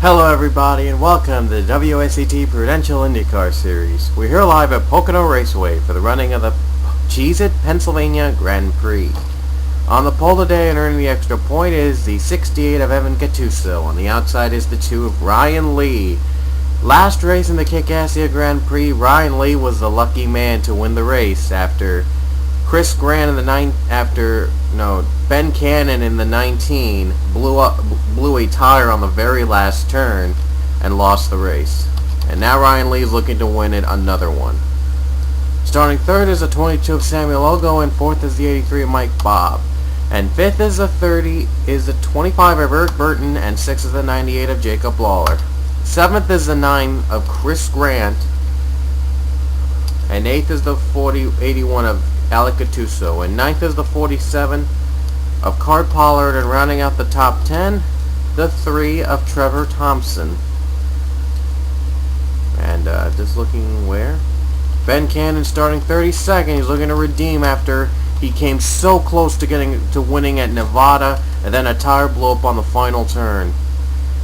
Hello everybody and welcome to the WOSCT Prudential IndyCar Series. We're here live at Pocono Raceway for the running of the Cheez, Pennsylvania Grand Prix. On the pole today and earning the extra point is the 68 of Evan Gattuso. On the outside is the 2 of Ryan Lee. Last race in the Kickassia Grand Prix, Ryan Lee was the lucky man to win the race after Chris Grant in the Ben Cannon in the 19 blew a tire on the very last turn and lost the race. And now Ryan Lee is looking to win it another one. Starting third is the 22 of Samuel Ogo, and fourth is the 83 of Mike Bob. And fifth is the 25 of Eric Burton, and sixth is the 98 of Jacob Lawler. Seventh is the 9 of Chris Grant, and eighth is the 81 of Alec Gattuso, and ninth is the 47 of Card Pollard, and rounding out the top 10, the 3 of Trevor Thompson. And just looking where? Ben Cannon starting 32nd. He's looking to redeem after he came so close to winning at Nevada, and then a tire blew up on the final turn.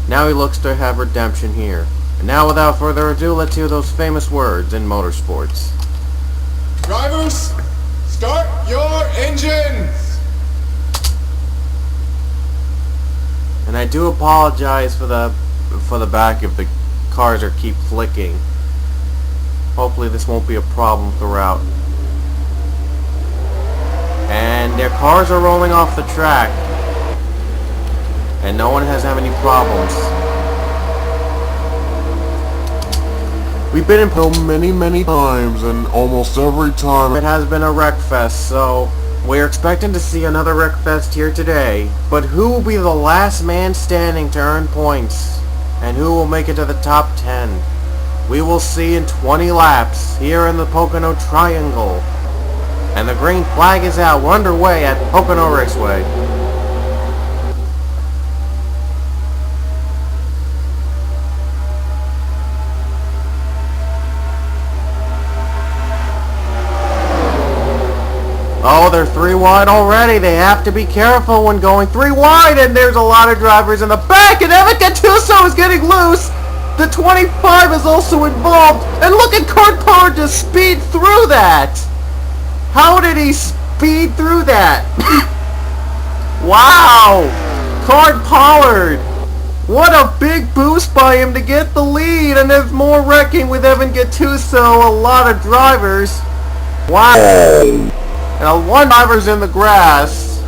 Now he looks to have redemption here. And now without further ado, let's hear those famous words in motorsports. Drivers, start your engines! And I do apologize for the back if the cars keep flicking. Hopefully this won't be a problem throughout. And their cars are rolling off the track, and no one has had any problems. We've been in so many times, and almost every time it has been a wreck fest, so we're expecting to see another wreck fest here today. But who will be the last man standing to earn points, and who will make it to the top 10? We will see in 20 laps here in the Pocono Triangle. And the green flag is out. We're underway at Pocono Raceway. Oh, they're 3 wide already. They have to be careful when going 3 wide, and there's a lot of drivers in the back, and Evan Gattuso is getting loose. The 25 is also involved, and look at Card Pollard just speed through that. How did he speed through that? Wow! Card Pollard. What a big boost by him to get the lead, and there's more wrecking with Evan Gattuso, a lot of drivers. Wow. And one driver's in the grass,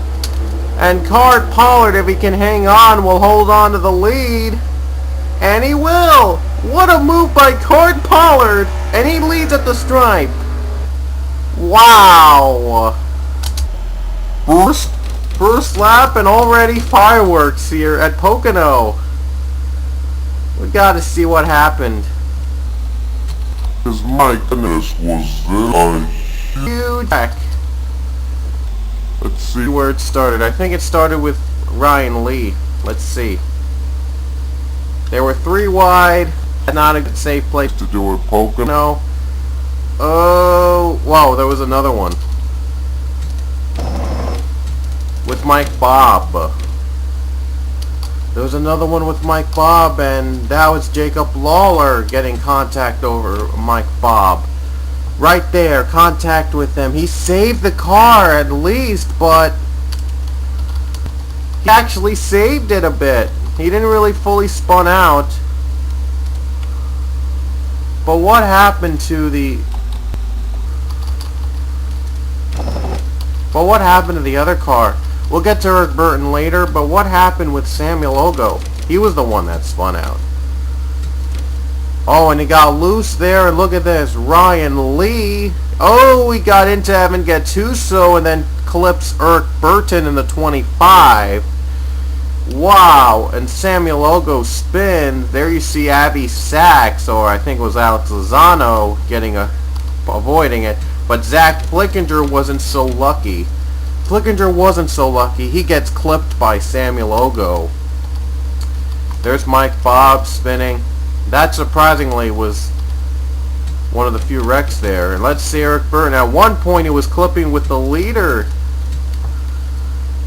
and Card Pollard, if he can hang on, will hold on to the lead. And he will! What a move by Card Pollard! And he leads at the stripe. Wow! First lap and already fireworks here at Pocono. We gotta see what happened. My goodness, was this a huge wreck? Let's see where it started. I think it started with Ryan Lee. Let's see. There were 3 wide, not a safe place to do it, Pocono. Oh, whoa, there was another one. With Mike Bob. There was another one with Mike Bob, and that was Jacob Lawler getting contact over Mike Bob. Right there, contact with them. He saved the car at least, but he actually saved it a bit. He didn't really fully spun out. But what happened to the other car? We'll get to Eric Burton later, but what happened with Samuel Ogo? He was the one that spun out. Oh, and he got loose there, and look at this. Ryan Lee. Oh, he got into Evan Gattuso and then clips Eric Burton in the 25. Wow, and Samuel Ogo spins. There you see Abby Sachs, or I think it was Alex Lozano, avoiding it. But Zach Flickinger wasn't so lucky. He gets clipped by Samuel Ogo. There's Mike Bob spinning. That surprisingly was one of the few wrecks there. And let's see Eric Burton. At one point he was clipping with the leader.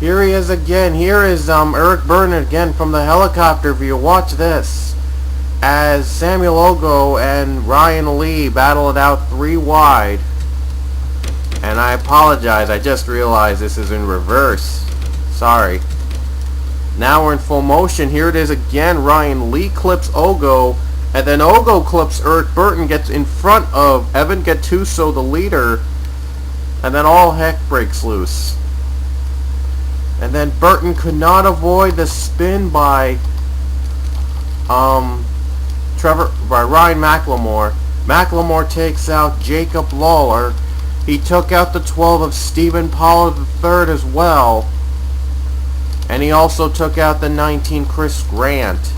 Here he is again. Here is Eric Burton again from the helicopter view. Watch this. As Samuel Ogo and Ryan Lee battle it out 3 wide. And I apologize, I just realized this is in reverse. Sorry. Now we're in full motion. Here it is again. Ryan Lee clips Ogo, and then Ogo clips Eric Burton, gets in front of Evan Gattuso, the leader, and then all heck breaks loose. And then Burton could not avoid the spin by Ryan McLemore. McLemore takes out Jacob Lawler. He took out the 12 of Stephen Pollard III as well. And he also took out the 19 Chris Grant.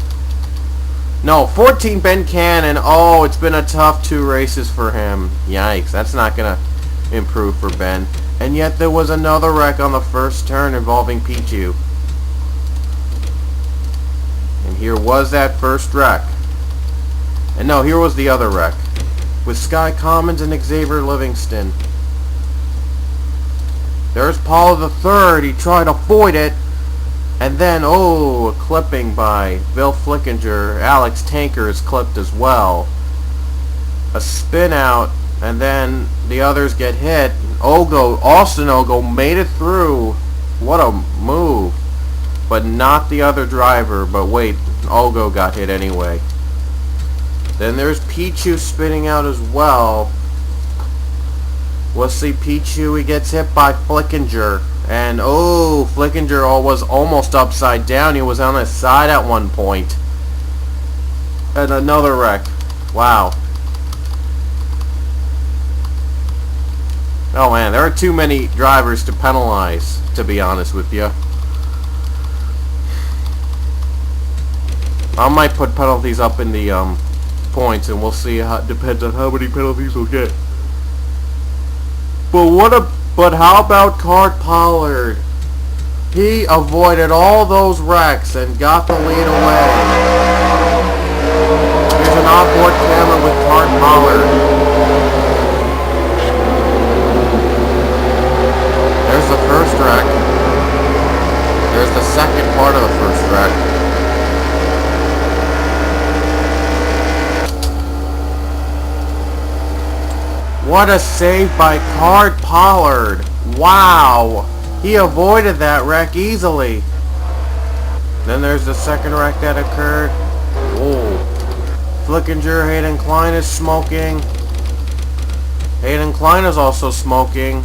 No, 14 Ben Cannon. Oh, it's been a tough 2 races for him. Yikes, that's not going to improve for Ben. And yet there was another wreck on the first turn involving Pichu. And here was that first wreck. And no, here was the other wreck. With Sky Commons and Xavier Livingston. There's Paul III. He tried to avoid it. And then, oh, a clipping by Bill Flickinger. Alex Tanker is clipped as well. A spin out. And then the others get hit. Austin Ogo made it through. What a move. But not the other driver. But wait, Ogo got hit anyway. Then there's Pichu spinning out as well. We'll see Pichu, he gets hit by Flickinger. And oh, Flickinger was almost upside down. He was on his side at one point. And another wreck. Wow. Oh man, there are too many drivers to penalize, to be honest with you. I might put penalties up in the points, and we'll see. Depends on how many penalties we'll get. But how about Card Pollard? He avoided all those wrecks and got the lead away. Here's an onboard camera with Card Pollard. There's the first wreck. There's the second part of the first wreck. What a save by Card Pollard. Wow. He avoided that wreck easily. Then there's the second wreck that occurred. Whoa. Flickinger, Hayden Klein is smoking. Hayden Klein is also smoking.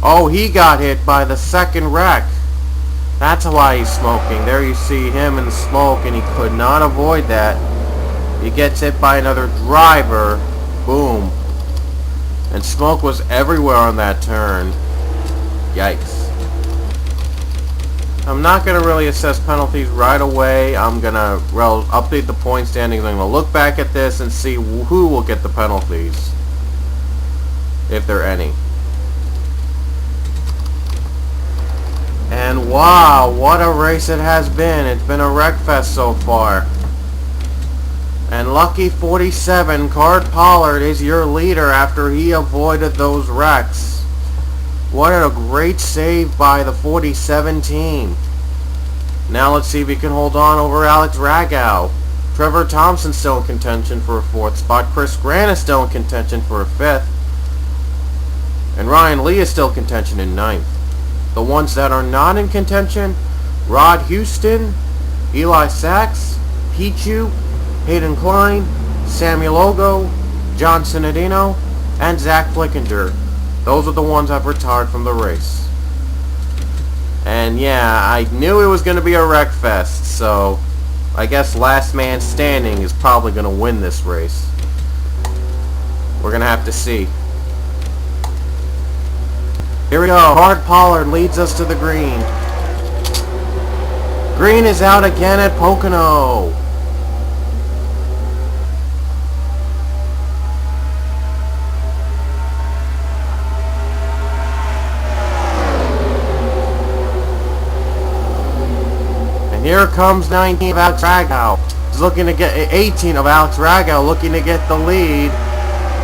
Oh, he got hit by the second wreck. That's why he's smoking. There you see him in the smoke, and he could not avoid that. He gets hit by another driver. Boom. And smoke was everywhere on that turn. Yikes. I'm not going to really assess penalties right away. I'm going to update the point standings. I'm going to look back at this and see who will get the penalties. If there are any. And wow, what a race it has been. It's been a wreckfest so far. And lucky 47, Card Pollard is your leader after he avoided those wrecks. What a great save by the 47 team. Now let's see if he can hold on over Alex Ragow. Trevor Thompson still in contention for a 4th spot. Chris Grant is still in contention for a 5th. And Ryan Lee is still in contention in 9th. The ones that are not in contention, Rod Houston, Eli Sachs, Pichu, Hayden Klein, Samuel Ogo, John Sinadino, and Zach Flickinger. Those are the ones I've retired from the race. And yeah, I knew it was going to be a wreck fest, so I guess last man standing is probably going to win this race. We're going to have to see. Here we go. Card Pollard leads us to the green. Green is out again at Pocono. Here comes 19 of Alex Ragow. He's looking to get 18 of Alex Ragow looking to get the lead.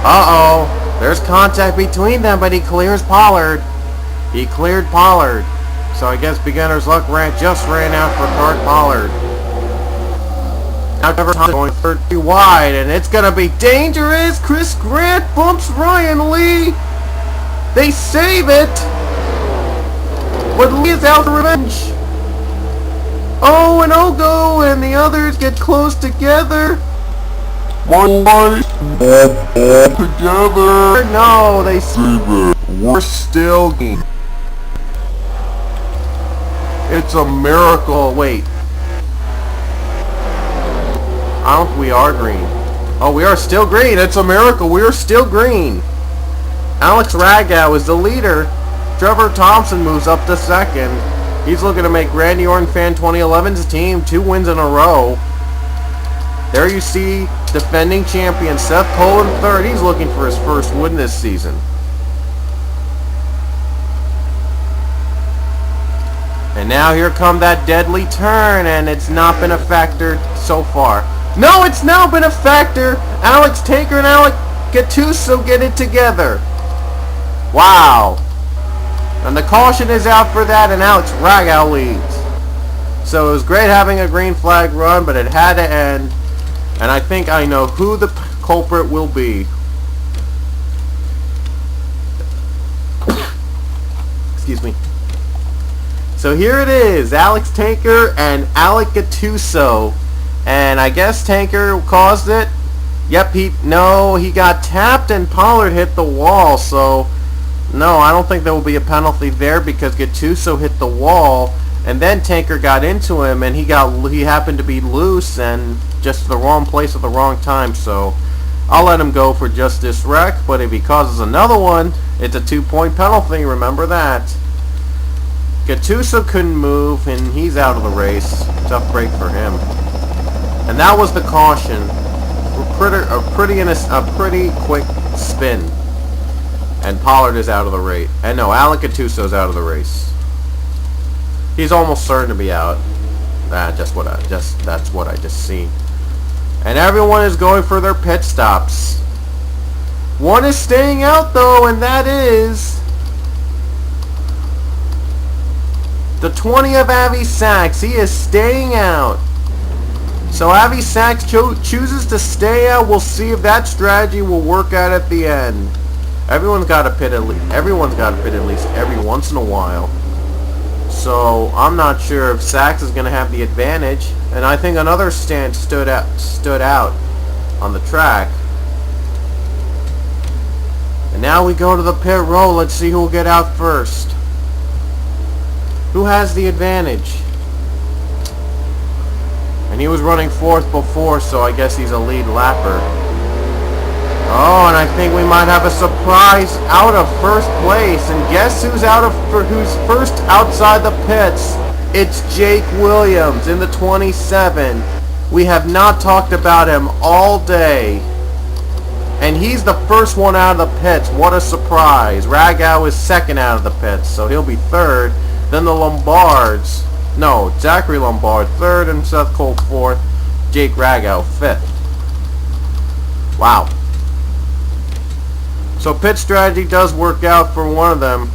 Uh-oh. There's contact between them, but he clears Pollard. He cleared Pollard. So I guess beginner's luck just ran out for Card Pollard. Now Trevor Thompson going 30 wide, and it's going to be dangerous. Chris Grant bumps Ryan Lee. They save it. But Lee is out for revenge. Oh, and Ogo and the others get close together. One light, all together. No, they Save it. We're still green. It's a miracle. Wait. I don't think we are green. Oh, we are still green. It's a miracle. We are still green. Alex Ragow is the leader. Trevor Thompson moves up to second. He's looking to make Randy Orton Fan 2011's team 2 wins in a row. There you see defending champion Seth Cole in third. He's looking for his first win this season. And now here come that deadly turn, and it's not been a factor so far. No, it's now been a factor. Alex Taker and Alec Gattuso get it together. Wow. And the caution is out for that, and Alex Ragow leads. So it was great having a green flag run, but it had to end. And I think I know who the culprit will be. Excuse me. So here it is, Alex Taker and Alec Gattuso. And I guess Taker caused it. Yep, he got tapped and Pollard hit the wall. So, no, I don't think there will be a penalty there because Gattuso hit the wall. And then Taker got into him and he happened to be loose and just the wrong place at the wrong time. So, I'll let him go for just this wreck. But if he causes another one, it's a 2-point penalty. Remember that. Gattuso couldn't move, and he's out of the race. Tough break for him. And that was the caution. A pretty quick spin. And Pollard is out of the race. And no, Alec Gattuso's out of the race. He's almost certain to be out. That's what I just seen. And everyone is going for their pit stops. One is staying out though, and that is the 20 of Avi Sachs. He is staying out. So Avi Sachs chooses to stay out. We'll see if that strategy will work out at the end. Everyone's got to pit at least every once in a while. So I'm not sure if Sachs is going to have the advantage. And I think another stand stood out on the track. And now we go to the pit row. Let's see who will get out first. Who has the advantage? And he was running fourth before, so I guess he's a lead lapper. Oh, and I think we might have a surprise out of first place. And guess who's who's first outside the pits? It's Jake Williams in the 27. We have not talked about him all day. And he's the first one out of the pits. What a surprise. Ragow is second out of the pits, so he'll be third. Then the Lombards. No, Zachary Lombard third and Seth Cole fourth. Jake Ragow fifth. Wow. So pit strategy does work out for one of them.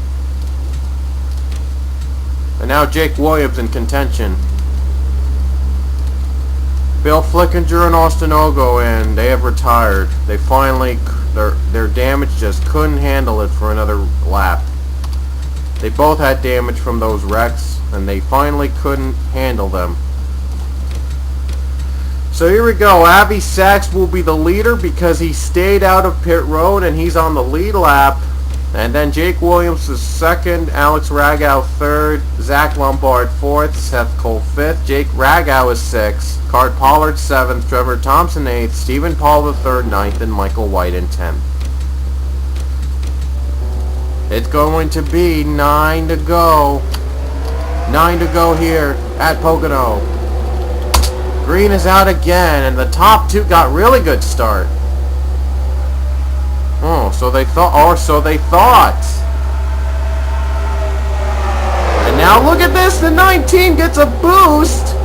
And now Jake Williams in contention. Bill Flickinger and Austin Ogo, and they have retired. They finally, their damage just couldn't handle it for another lap. They both had damage from those wrecks, and they finally couldn't handle them. So here we go. Avi Sachs will be the leader because he stayed out of pit road, and he's on the lead lap. And then Jake Williams is second, Alex Ragow third, Zach Lombard fourth, Seth Cole fifth, Jake Ragow is sixth, Card Pollard seventh, Trevor Thompson eighth, Stephen Paul the third, ninth, and Michael White in 10th. It's going to be 9 to go. 9 to go here at Pocono. Green is out again, and the top two got really good start. Oh, so they thought. And now look at this. The 19 gets a boost.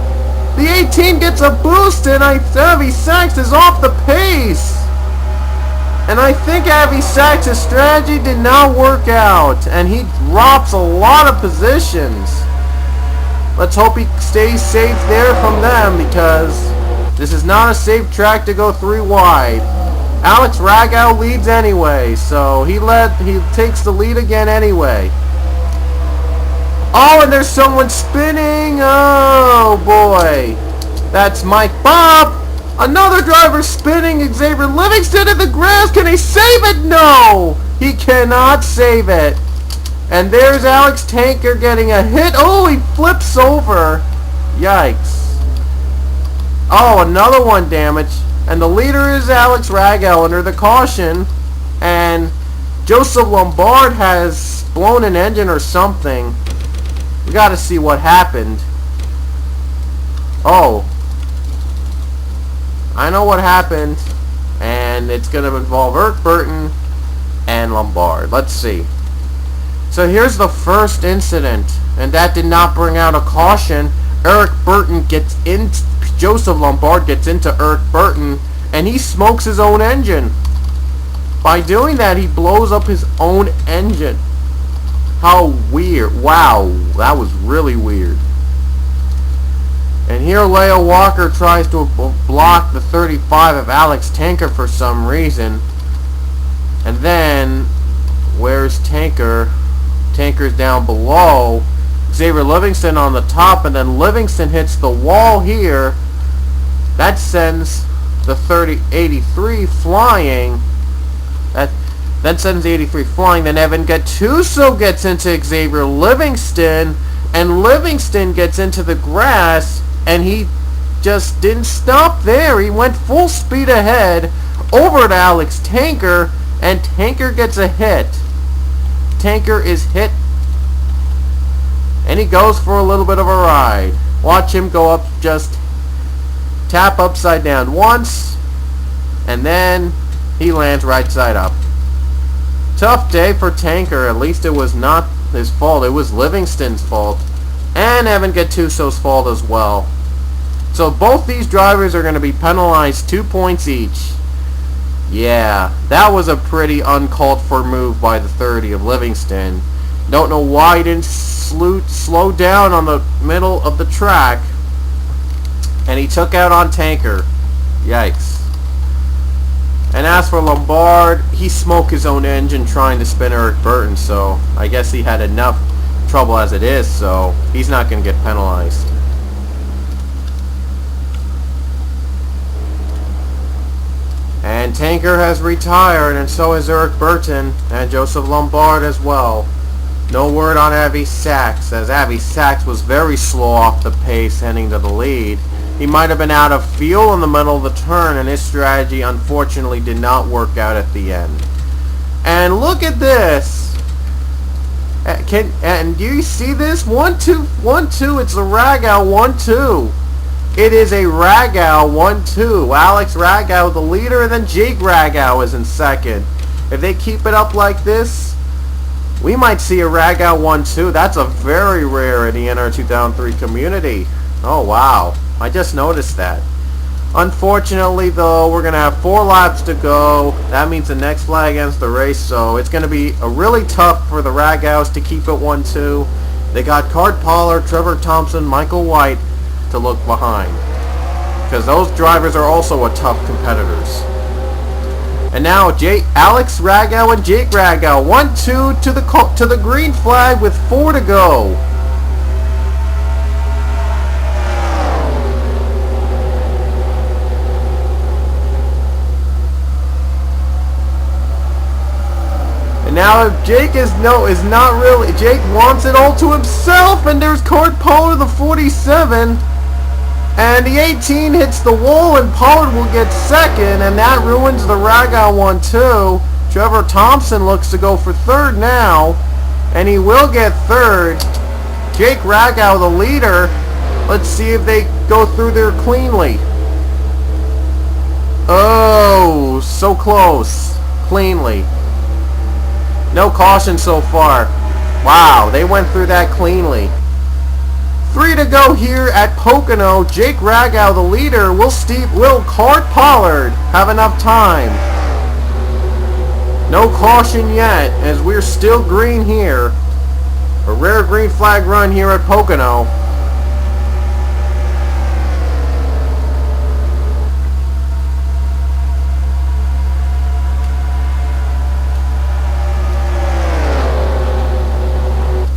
The 18 gets a boost, and Avi Sachs is off the pace. And I think Avi Sachs' strategy did not work out, and he drops a lot of positions. Let's hope he stays safe there from them, because this is not a safe track to go 3 wide. Alex Ragow leads anyway, so he takes the lead again anyway. Oh, and there's someone spinning. Oh boy, that's Mike Bob. Another driver spinning. Xavier Livingston in the grass. Can he save it? No, he cannot save it. And there's Alex Tanker getting a hit. Oh, he flips over. Yikes. Oh, another one damaged. And the leader is Alex Ragow under the caution. And Joseph Lombard has blown an engine or something. We got to see what happened. Oh. I know what happened. And it's going to involve Eric Burton and Lombard. Let's see. So here's the first incident. And that did not bring out a caution. Eric Burton gets in. Joseph Lombard gets into Eric Burton. And he smokes his own engine. By doing that, he blows up his own engine. How weird. Wow, that was really weird. And here Leo Walker tries to block the 35 of Alex Tanker for some reason. And then, where's Tanker? Tanker's down below. Xavier Livingston on the top, and then Livingston hits the wall here. That sends the 83 flying. That sends the 83 flying. Then Evan Gattuso gets into Xavier Livingston, and Livingston gets into the grass, and he just didn't stop there. He went full speed ahead over to Alex Tanker, and Tanker gets a hit. Tanker is hit, and he goes for a little bit of a ride. Watch him go up, just tap upside down once, and then he lands right side up. Tough day for Tanker. At least it was not his fault. It was Livingston's fault. And Evan Gattuso's fault as well. So both these drivers are going to be penalized 2 points each. Yeah, that was a pretty uncalled for move by the 30 of Livingston. Don't know why he didn't slow down on the middle of the track. And he took out on Tanker. Yikes. And as for Lombard, he smoked his own engine trying to spin Eric Burton, so I guess he had enough trouble as it is, so he's not going to get penalized. And Tanker has retired, and so has Eric Burton and Joseph Lombard as well. No word on Avi Sachs, as Avi Sachs was very slow off the pace heading to the lead. He might have been out of fuel in the middle of the turn, and his strategy unfortunately did not work out at the end. And look at this. And do you see this? 1-2, 1-2. It's a Ragow 1-2. It is a Ragow 1-2. Alex Ragow, the leader, and then Jake Ragow is in second. If they keep it up like this, we might see a Ragow 1-2. That's a very rare in the NR 2003 community. Oh, wow. I just noticed that. Unfortunately, though, we're going to have 4 laps to go. That means the next flag ends the race, so it's going to be a really tough for the Ragows to keep it 1-2. They got Cart Pollard, Trevor Thompson, Michael White to look behind, because those drivers are also a tough competitors. And now Alex Ragow and Jake Ragow, 1-2 to the green flag with 4 to go. And now Jake Jake wants it all to himself, and there's Cart Pollard, the 47, and the 18 hits the wall, and Pollard will get second, and that ruins the Ragow 1-2. Trevor Thompson looks to go for third now, and he will get third. Jake Ragow, the leader. Let's see if they go through there cleanly. Oh, so close. Cleanly. No caution so far. Wow, they went through that cleanly. 3 to go here at Pocono. Jake Ragow, the leader. Will Cart Pollard have enough time? No caution yet, as we're still green here. A rare green flag run here at Pocono.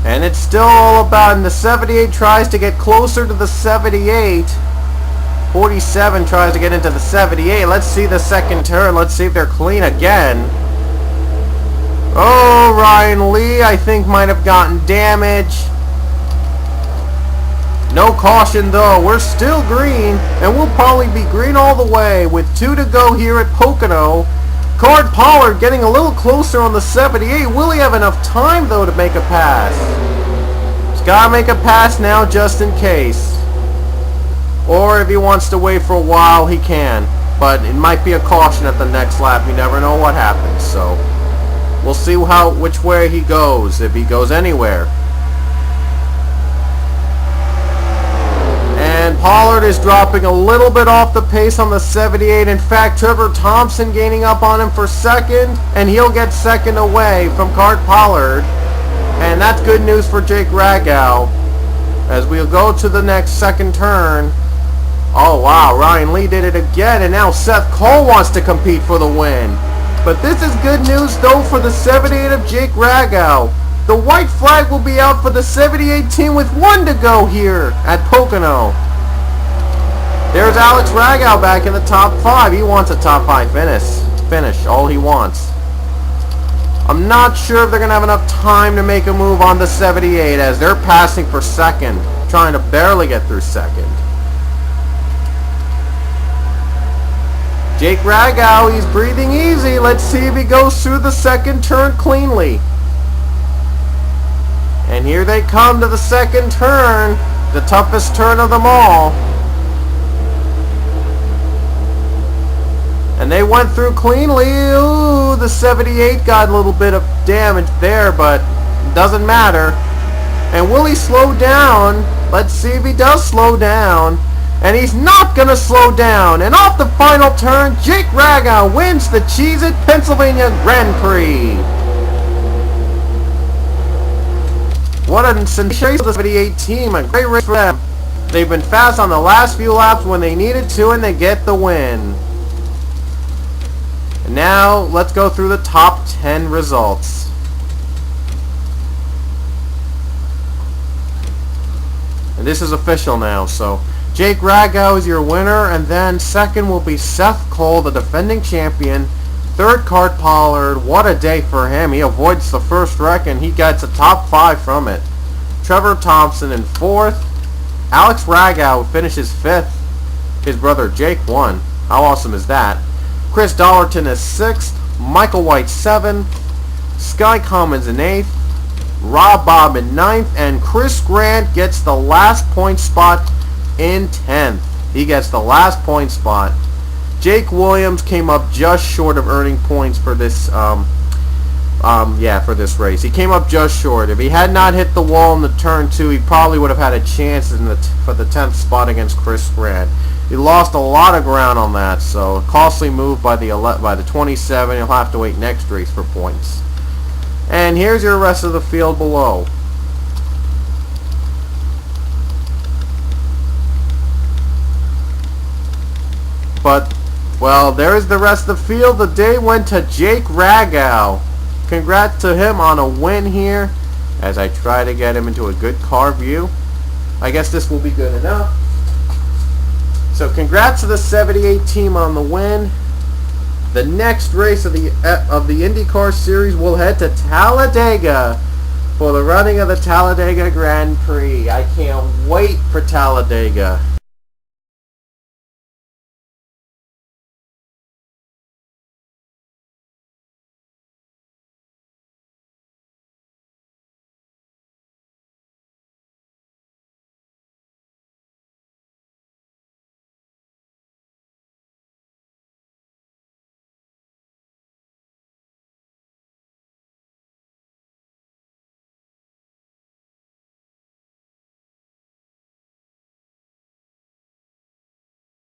And it's still all about, and the 78 tries to get closer to the 78. 47 tries to get into the 78. Let's see the second turn. Let's see if they're clean again. Oh, Ryan Lee, I think, might have gotten damage. No caution, though. We're still green, and we'll probably be green all the way with 2 to go here at Pocono. Card Pollard getting a little closer on the 78. Will he have enough time, though, to make a pass? He's got to make a pass now just in case. Or if he wants to wait for a while, he can. But it might be a caution at the next lap. You never know what happens. So we'll see which way he goes, if he goes anywhere. And Pollard is dropping a little bit off the pace on the 78. In fact, Trevor Thompson gaining up on him for second, and he'll get second away from Card Pollard. And that's good news for Jake Ragow, as we'll go to the next second turn. Oh wow, Ryan Lee did it again, and now Seth Cole wants to compete for the win. But this is good news though for the 78 of Jake Ragow. The white flag will be out for the 78 team with 1 to go here at Pocono. There's Alex Ragow back in the top 5. He wants a top 5 finish, all he wants. I'm not sure if they're going to have enough time to make a move on the 78, as they're passing for second, trying to barely get through second. Jake Ragow, he's breathing easy. Let's see if he goes through the second turn cleanly. And here they come to the second turn, the toughest turn of them all. And they went through cleanly. Ooh, the 78 got a little bit of damage there, but it doesn't matter. And will he slow down? Let's see if he does slow down. And he's not going to slow down. And off the final turn, Jake Ragow wins the Cheez It Pennsylvania Grand Prix. What a sensational 78 team. A great race for them. They've been fast on the last few laps when they needed to, and they get the win. And now, let's go through the top 10 results. And this is official now, so Jake Ragow is your winner, and then second will be Seth Cole, the defending champion. Third, Card Pollard. What a day for him. He avoids the first wreck, and he gets a top 5 from it. Trevor Thompson in fourth. Alex Ragow finishes fifth. His brother Jake won. How awesome is that? Chris Dollerton is 6th, Michael White 7th, Sky Commons in 8th, Rob Bob in 9th, and Chris Grant gets the last point spot in 10th. He gets the last point spot. Jake Williams came up just short of earning points for this for this race. He came up just short. If he had not hit the wall in the turn 2, he probably would have had a chance for the 10th spot against Chris Grant. He lost a lot of ground on that, so a costly move by the 27. He'll have to wait next race for points. And here's your rest of the field below. But, well, there's the rest of the field. The day went to Jake Ragow. Congrats to him on a win here, as I try to get him into a good car view. I guess this will be good enough. So congrats to the 78 team on the win. The next race of the IndyCar series will head to Talladega for the running of the Talladega Grand Prix. I can't wait for Talladega.